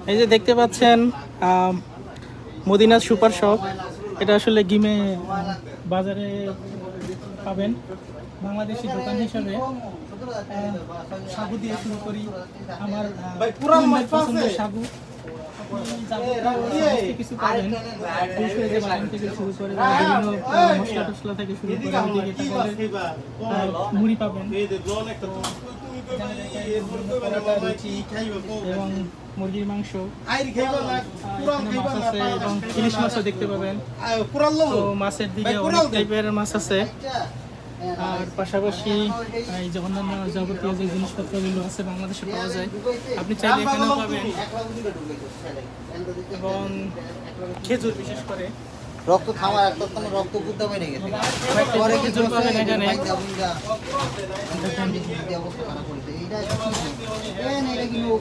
এই যে দেখতে পাচ্ছেন মদিনা সুপার শপ, এটা আসলে গিমে বাজারে পাবেন। বাংলাদেশি দোকান হিসাবে সাগু দিয়ে শুরু করি। আমার পছন্দের সাগু কিছু পাবেন, বাদাম থেকে শুরু করে বিভিন্ন মশলা টসলা থেকে শুরু করে মুড়ি পাবেন এবং মুরগির মাংস, মাছ আছে এবং ইলিশ মাছও দেখতে পাবেন। তো মাছের দিকে অনেক টাইপের মাছ আছে, আর পাশাপাশি এই যে অন্যান্য যাবতীয় যে জিনিসপত্রগুলো আছে বাংলাদেশে পাওয়া যায়, আপনি চাইলে এখানেও পাবেন। এবং খেজুর, বিশেষ করে রক্ত থামার একটা রক্ত বুদ্ধা হয়ে গেছে পরে খেজুর পাবেন এখানে। অবস্থা খারাপ করেছে এইটা